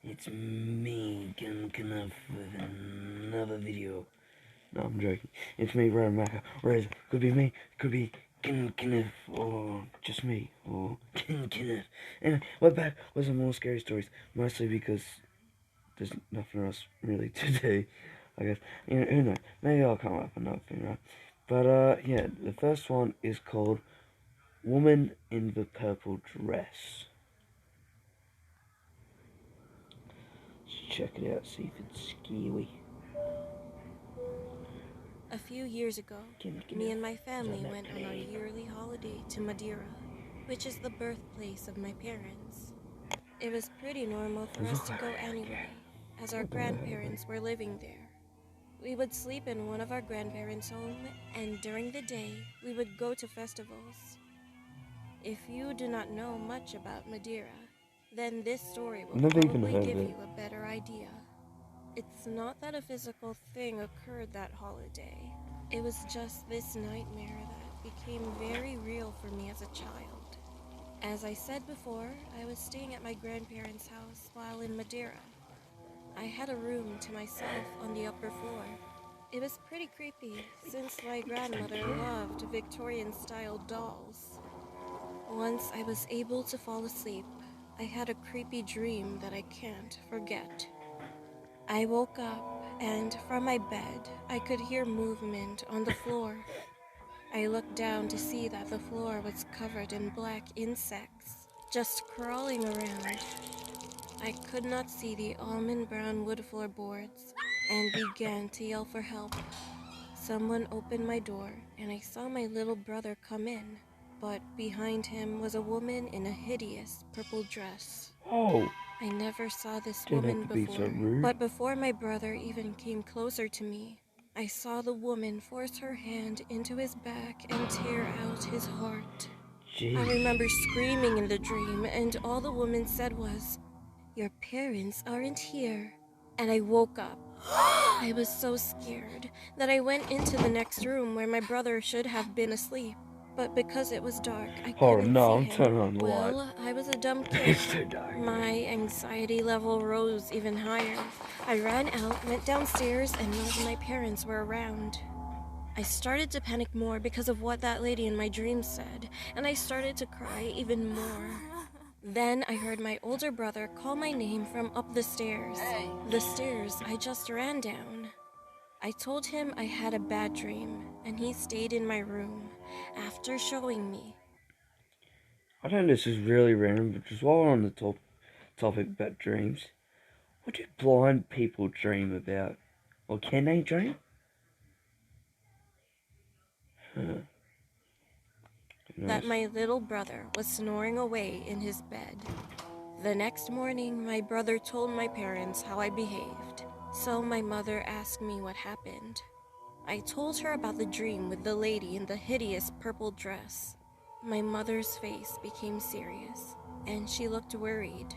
It's me, Gun with another video. No, I'm joking. It's me, Ryan Macker. Or it could be me, could be Kenneth, or just me, or Kenneth. And we're back with some more scary stories. Mostly because there's nothing else really to do, I guess. You know, who knows? Maybe I'll come up with another thing, right? But, yeah, the first one is called Woman in the Purple Dress. Let's check it out, see if it's scary. A few years ago, me and my family went on our yearly holiday to Madeira, which is the birthplace of my parents. It was pretty normal for us to go anyway, as our grandparents were living there. We would sleep in one of our grandparents' home, and during the day, we would go to festivals. If you do not know much about Madeira, then this story will Never even probably heard of give it. you a better idea. It's not that a physical thing occurred that holiday. It was just this nightmare that became very real for me as a child. As I said before, I was staying at my grandparents' house while in Madeira. I had a room to myself on the upper floor. It was pretty creepy since my grandmother loved Victorian-style dolls. Once I was able to fall asleep, I had a creepy dream that I can't forget. I woke up, and from my bed, I could hear movement on the floor. I looked down to see that the floor was covered in black insects, just crawling around. I could not see the almond brown wood floorboards, and began to yell for help. Someone opened my door, and I saw my little brother come in, but behind him was a woman in a hideous purple dress. Oh, I never saw this didn't have woman to be so before, rude. but before my brother even came closer to me, I saw the woman force her hand into his back and tear out his heart. I Jeez. remember screaming in the dream, and all the woman said was, "Your parents aren't here." And I woke up. I was so scared that I went into the next room where my brother should have been asleep. But because it was dark, I Oh couldn't no, see I'm him. turning on the light. Well, I was a dumb kid. It's too dark. My anxiety level rose even higher. I ran out, went downstairs, and none of my parents were around. I started to panic more because of what that lady in my dreams said, and I started to cry even more. Then I heard my older brother call my name from up the stairs. The stairs I just ran down. I told him I had a bad dream, and he stayed in my room after showing me. I know this is really random, but just while we're on the topic about dreams, what do blind people dream about? Or can they dream? Huh. Who That knows? my little brother was snoring away in his bed. The next morning, my brother told my parents how I behaved, so my mother asked me what happened. I told her about the dream with the lady in the hideous purple dress. My mother's face became serious, and she looked worried.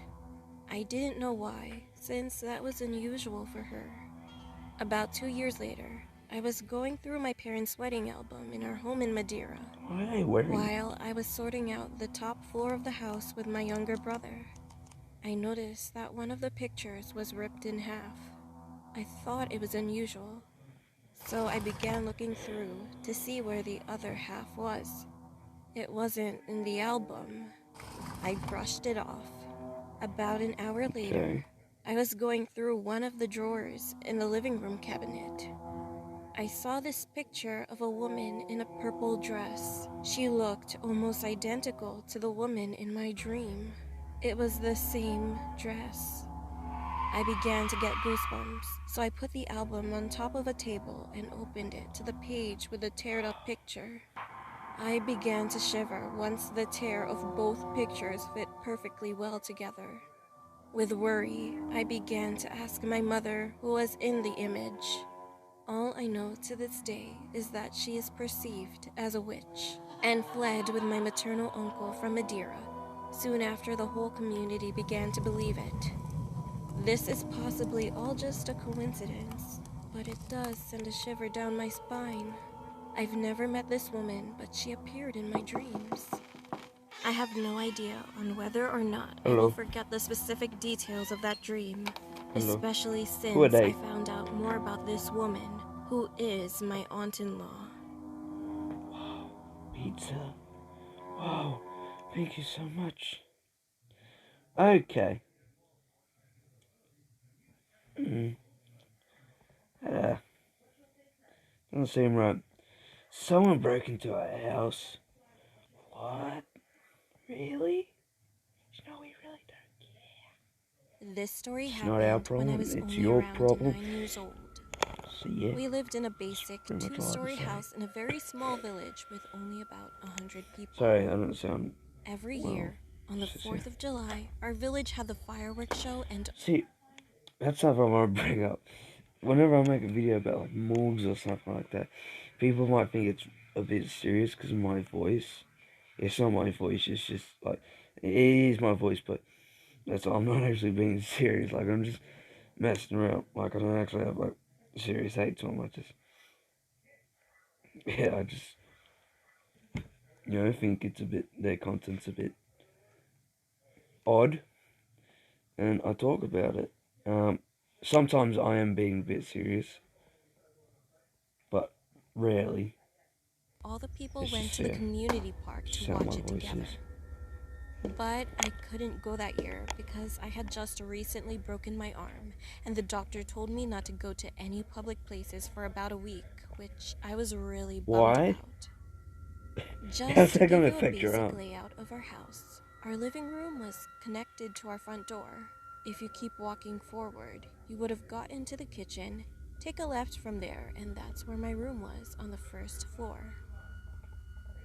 I didn't know why, since that was unusual for her. About 2 years later, I was going through my parents' wedding album in our home in Madeira, What are they wearing? while I was sorting out the top floor of the house with my younger brother. I noticed that one of the pictures was ripped in half. I thought it was unusual, so I began looking through to see where the other half was. It wasn't in the album. I brushed it off. About an hour later, Okay. I was going through one of the drawers in the living room cabinet. I saw this picture of a woman in a purple dress. She looked almost identical to the woman in my dream. It was the same dress. I began to get goosebumps, so I put the album on top of a table and opened it to the page with the teared up picture. I began to shiver once the tear of both pictures fit perfectly well together. With worry, I began to ask my mother who was in the image. All I know to this day is that she is perceived as a witch and fled with my maternal uncle from Madeira soon after the whole community began to believe it. This is possibly all just a coincidence, but it does send a shiver down my spine. I've never met this woman, but she appeared in my dreams. I have no idea on whether or not I will Hello. forget the specific details of that dream, Hello. especially Who are since they? I found out more about this woman, who is my aunt-in-law. Wow. Pizza. Wow. Thank you so much. Okay. Doesn't seem right. Someone broke into our house. What? Really? No, we really don't. This story It's not our happened when I problem. was It's only your around problem. 9 years old. So yeah. We lived in a That's basic pretty much all I have to two-story say. house in a very small village with only about 100 people. Sorry, I don't sound Every well. year, on the 4th of July, our village had the fireworks show and... See, that's something I want to bring up. Whenever I make a video about like morgues or something like that, people might think it's a bit serious because of my voice. It's not my voice, it's just like, it is my voice, but that's all. I'm not actually being serious. Like, I'm just messing around. Like, I don't actually have like serious hate to them. I just, yeah, I think it's a bit, their content's a bit odd, and I talk about it. Sometimes I am being a bit serious, but rarely. all the people It's went just, to the community park to just how watch my it voice together. is. But I couldn't go that year because I had just recently broken my arm, and the doctor told me not to go to any public places for about a week, which I was really bummed Why? about. How's Just to that give gonna you a affect your basic arm? layout of our house, our living room was connected to our front door. If you keep walking forward, you would have gotten to the kitchen, take a left from there, and that's where my room was on the first floor.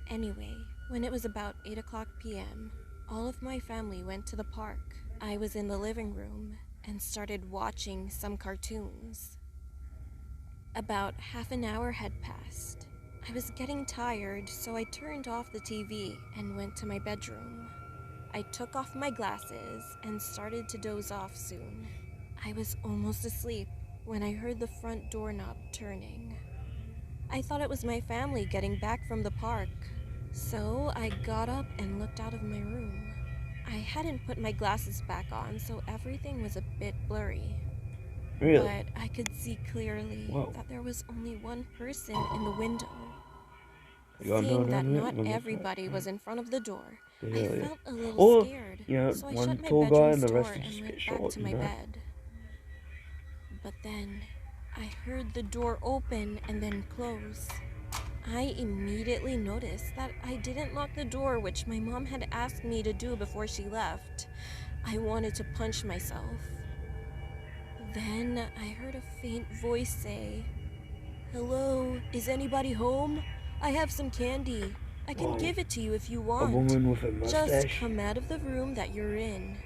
Anyway, when it was about 8 p.m., all of my family went to the park. I was in the living room and started watching some cartoons. About half an hour had passed. I was getting tired, so I turned off the TV and went to my bedroom. I took off my glasses and started to doze off soon. I was almost asleep when I heard the front doorknob turning. I thought it was my family getting back from the park, so I got up and looked out of my room. I hadn't put my glasses back on, so everything was a bit blurry. Really? But I could see clearly Whoa. that there was only one person in the window. You got Seeing no that down not there? everybody was in front of the door, Yeah, I yeah. felt a little Or, scared, so I one shut my tall guy bedroom's and the door rest of and just get went back short, to my you know? bed. But then, I heard the door open and then close. I immediately noticed that I didn't lock the door, which my mom had asked me to do before she left. I wanted to punch myself. Then I heard a faint voice say, "Hello, is anybody home? I have some candy. I can Whoa. give it to you if you A want. woman with a Just mustache? come out of the room that you're in."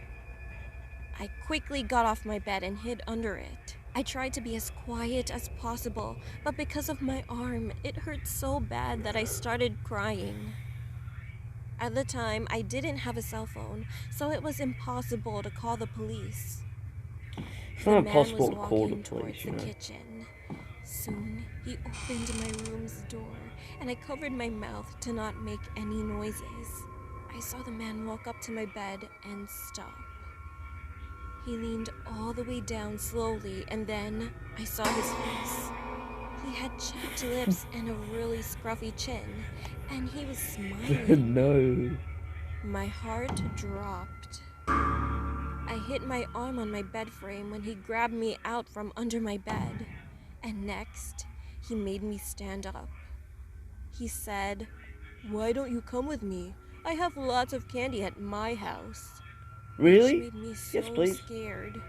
I quickly got off my bed and hid under it. I tried to be as quiet as possible, but because of my arm, it hurt so bad that I started crying. At the time, I didn't have a cell phone, so it was impossible to call the police. It's The not man impossible was to call the walking police, towards you the know? kitchen. Soon, he opened my room's door, and I covered my mouth to not make any noises. I saw the man walk up to my bed and stop. He leaned all the way down slowly, and then I saw his face. He had chapped lips and a really scruffy chin, and he was smiling. No. My heart dropped. I hit my arm on my bed frame when he grabbed me out from under my bed, and next, he made me stand up. He said, "Why don't you come with me? I have lots of candy at my house," which Really? made me Yes, so please. scared.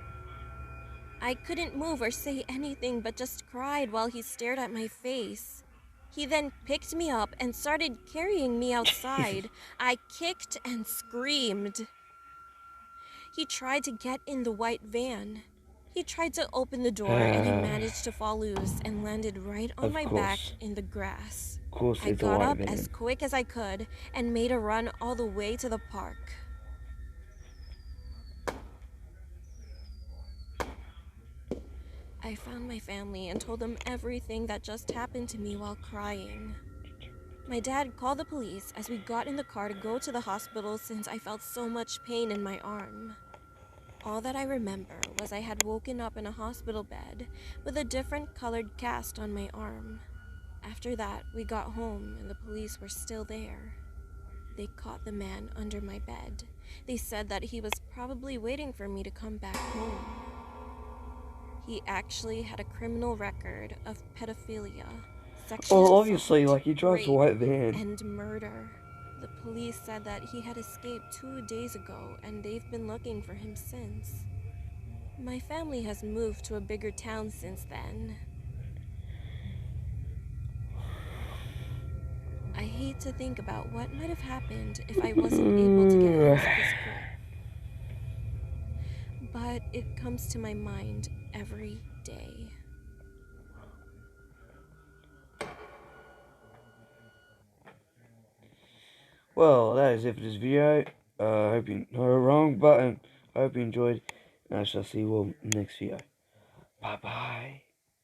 I couldn't move or say anything but just cried while he stared at my face. He then picked me up and started carrying me Jesus. outside. I kicked and screamed. He tried to get in the white van. He tried to open the door and he managed to fall loose and landed right on Of my back course. in the grass. Of course, I it's a got white up van. as quick as I could and made a run all the way to the park. I found my family and told them everything that just happened to me while crying. My dad called the police as we got in the car to go to the hospital since I felt so much pain in my arm. All that I remember was I had woken up in a hospital bed with a different colored cast on my arm. After that, we got home and the police were still there. They caught the man under my bed. They said that he was probably waiting for me to come back home. He actually had a criminal record of pedophilia, sexual Well, assault, obviously, like, he drives a rape, white van. and murder. The police said that he had escaped 2 days ago and they've been looking for him since. My family has moved to a bigger town since then. I hate to think about what might have happened if I wasn't able to get his physical, but it comes to my mind every day. Well, that is it for this video. I hope you, no, wrong button. I hope you enjoyed, and I shall see you all next video. Bye bye.